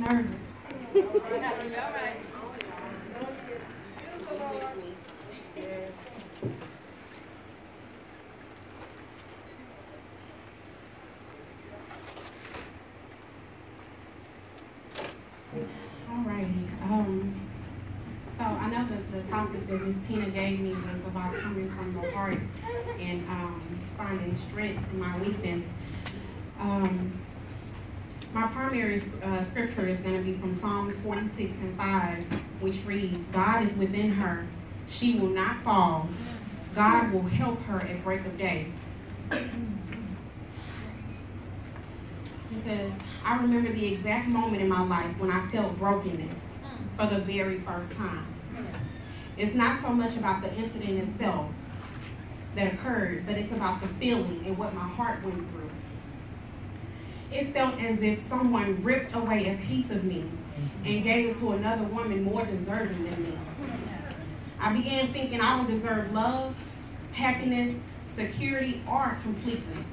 nervous. Alrighty. So I know that the topic that Ms. Tina gave me was about coming from the heart and finding strength in my weakness. My primary scripture is going to be from Psalms 46:5, which reads, God is within her. She will not fall. God will help her at break of day. It says, I remember the exact moment in my life when I felt brokenness for the very first time. It's not so much about the incident itself that occurred, but it's about the feeling and what my heart went through. It felt as if someone ripped away a piece of me and gave it to another woman more deserving than me. I began thinking I would deserve love, happiness, security, or completeness.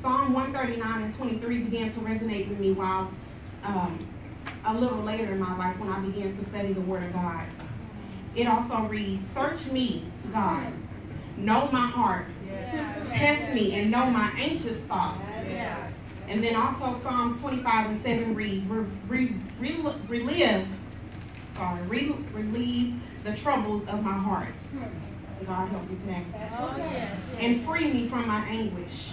Psalm 139:23 began to resonate with me while a little later in my life when I began to study the Word of God. It also reads, search me, God, know my heart, test me and know my anxious thoughts. And then also Psalms 25:7 reads, relieve the troubles of my heart. God help me today. And free me from my anguish.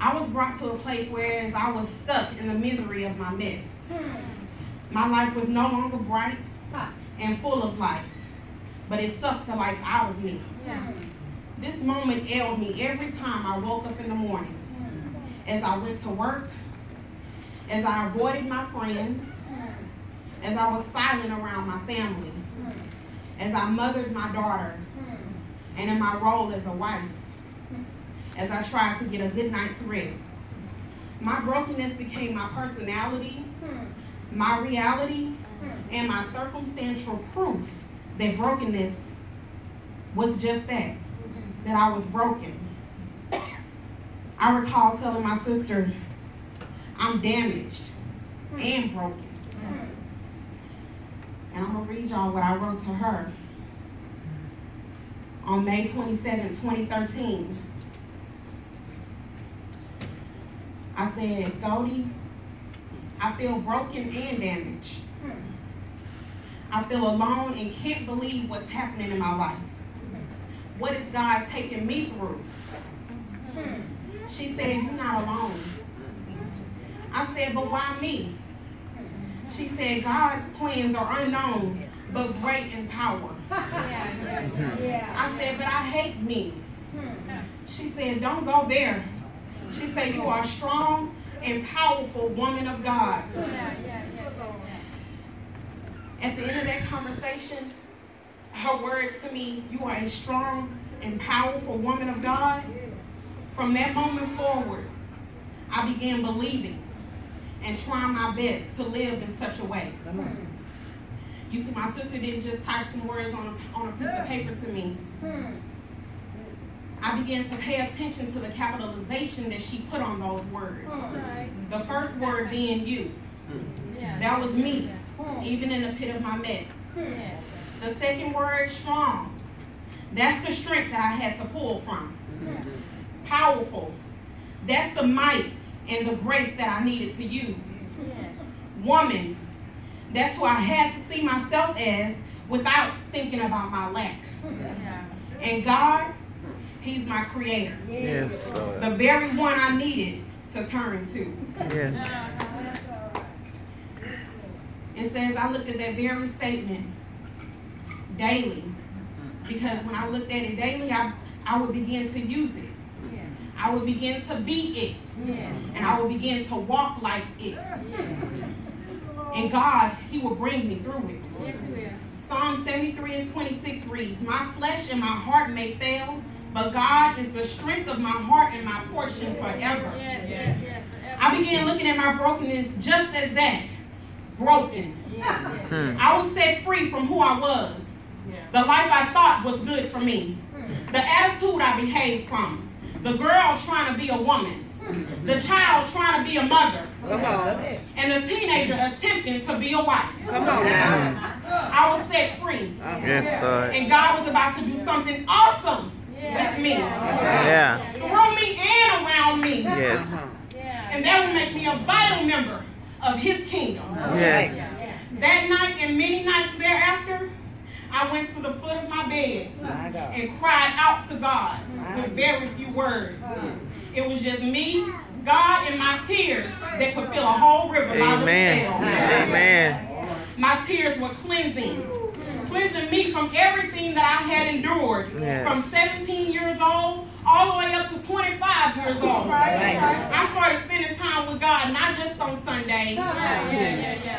I was brought to a place where I was stuck in the misery of my mess. My life was no longer bright and full of life, but it sucked the life out of me. This moment ailed me every time I woke up in the morning. As I went to work, as I avoided my friends, as I was silent around my family, as I mothered my daughter, and in my role as a wife, as I tried to get a good night's rest. My brokenness became my personality, my reality, and my circumstantial proof that brokenness was just that I was broken. I recall telling my sister, I'm damaged and broken. And I'm going to read y'all what I wrote to her. On May 27, 2013, I said, Goldie, I feel broken and damaged. I feel alone and can't believe what's happening in my life. What is God taking me through? She said, you're not alone. I said, but why me? She said, God's plans are unknown, but great in power. I said, but I hate me. She said, don't go there. She said, you are a strong and powerful woman of God. At the end of that conversation, her words to me, you are a strong and powerful woman of God. From that moment forward, I began believing and trying my best to live in such a way. You see, my sister didn't just type some words on a piece of paper to me. I began to pay attention to the capitalization that she put on those words. The first word being you. That was me, even in the pit of my mess. The second word, strong. That's the strength that I had to pull from. Powerful. That's the might and the grace that I needed to use. Woman. That's who I had to see myself as without thinking about my lack. And God, He's my creator. Yes, Lord. The very one I needed to turn to. Yes. It says I looked at that very statement daily. Because when I looked at it daily, I would begin to use it. I would begin to be it. And I would begin to walk like it. And God, He will bring me through it. Psalm 73:26 reads, my flesh and my heart may fail, but God is the strength of my heart and my portion forever. I began looking at my brokenness just as that. Broken. I was set free from who I was. The life I thought was good for me. The attitude I behaved from. The girl trying to be a woman. The child trying to be a mother. Come on. And the teenager attempting to be a wife. Come on now. I was set free. Yes, Lord. And God was about to do something awesome with me. Yeah. Through me and around me. Yes. And that would make me a vital member of his kingdom. Yes. That night and many nights thereafter, I went to the foot of my bed and cried out to God with very few words. It was just me, God, and my tears that could fill a whole river by themselves. Amen. My tears were cleansing me from everything that I had endured from 17 years old all the way up to 25 years old. I started spending time with God, not just on Sundays,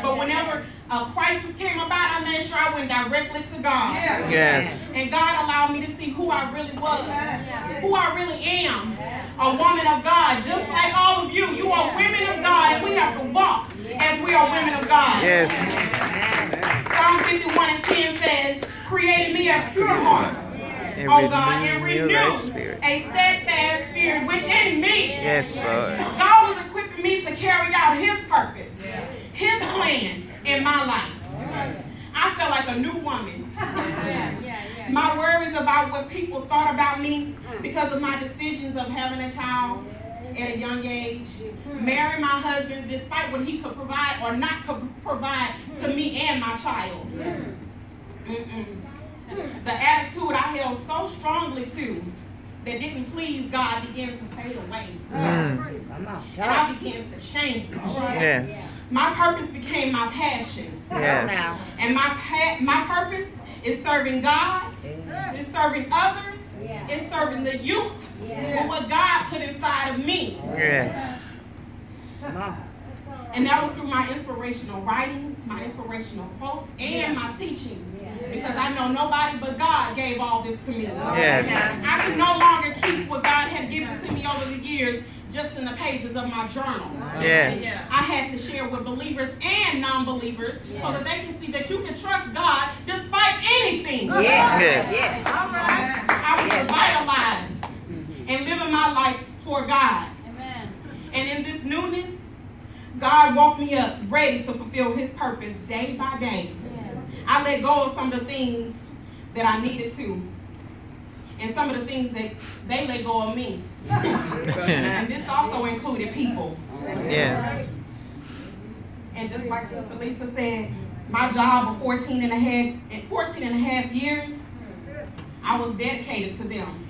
but whenever a crisis came about, I made sure I went directly to God. Yes. And God allowed me to see who I really was, who I really am, a woman of God, just like all of you. You are women of God, and we have to walk as we are women of God. Yes. Psalm 51:10 says, create me a pure heart, oh God, and renew a steadfast spirit within me. Yes, Lord. God was equipping me to carry out his purpose, his plan in my life. I felt like a new woman. My worries about what people thought about me because of my decisions of having a child at a young age, marry my husband despite what he could provide or not could provide to me and my child. The attitude I held so strongly to that didn't please God began to fade away. And I began to change. Yes. My purpose became my passion. Yes. And my purpose is serving God, is serving others, is serving the youth for what God put inside of me. Yes. And that was through my inspirational writings, my inspirational quotes, and my teachings. Because I know nobody but God gave all this to me. Yes. I can no longer keep what God had given to me over the years just in the pages of my journal. Yes. I had to share with believers and non-believers so that they can see that you can trust God despite anything. Yes. I was revitalized and living my life for God. And in this newness, God woke me up ready to fulfill his purpose day by day. I let go of some of the things that I needed to. And some of the things that they let go of me. And this also included people. Yeah. And just like Sister Lisa said, my job of 14 and a half years, I was dedicated to them.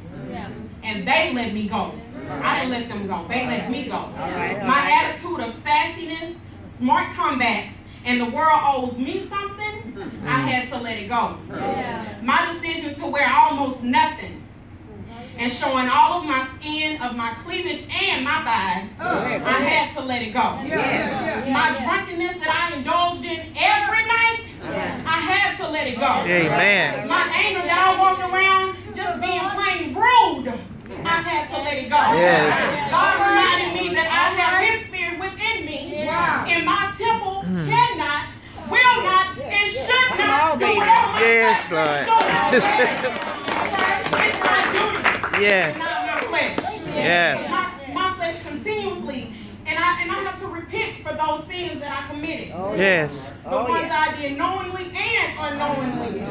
And they let me go. I didn't let them go. They let me go. My attitude of sassiness, smart comebacks, and the world owes me something, I had to let it go. My decision to wear almost nothing and showing all of my skin, of my cleavage and my thighs, I had to let it go. My drunkenness that I indulged in every night, I had to let it go. Amen. My anger that I walked around just being plain rude, I had to let it go. Yes. God reminded me that I have his spirit within me, and my temple cannot, will not, and should not do whatever my Yes, flesh Lord. It's my duty. Yes. Not my flesh. Yes. My flesh continuously, and I have to repent for those sins that I committed. Yes. The ones I did knowingly and unknowingly.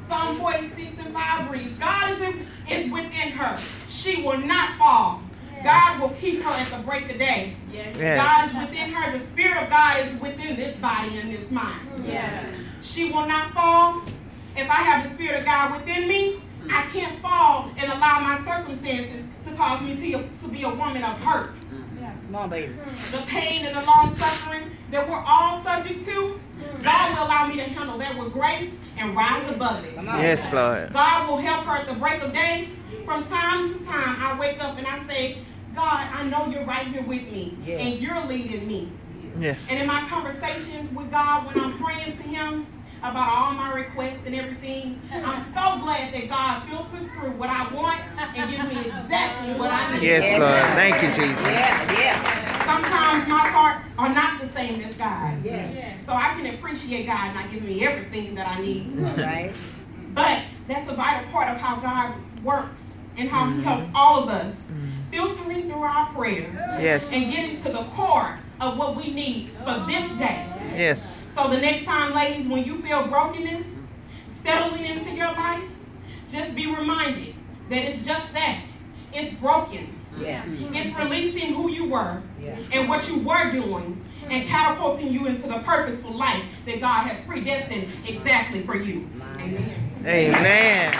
Psalm 46:5 reads, God is within her. She will not fall. God will keep her at the break of day. Yes. God is within her. The Spirit of God is within this body and this mind. She will not fall. If I have the Spirit of God within me, I can't fall and allow my circumstances to cause me to be a woman of hurt. The pain and the long suffering that we're all subject to, God will allow me to handle that with grace and rise above it. Yes, Lord. God will help her at the break of day. From time to time, I wake up and I say, God, I know you're right here with me, and you're leading me. Yes. And in my conversations with God, when I'm praying to him about all my requests and everything, I'm so glad that God filters through what I want and gives me exactly what I need. Yes, Lord. Thank you, Jesus. Sometimes my thoughts are not the same as God. So I can appreciate God not giving me everything that I need. But that's a vital part of how God works and how he helps all of us, filtering through our prayers, Yes. and getting to the core of what we need for this day. Yes. So the next time, ladies, when you feel brokenness settling into your life, just be reminded that it's just that. It's broken. Yeah. It's releasing who you were Yeah. and what you were doing and catapulting you into the purposeful life that God has predestined exactly for you. Amen. Amen.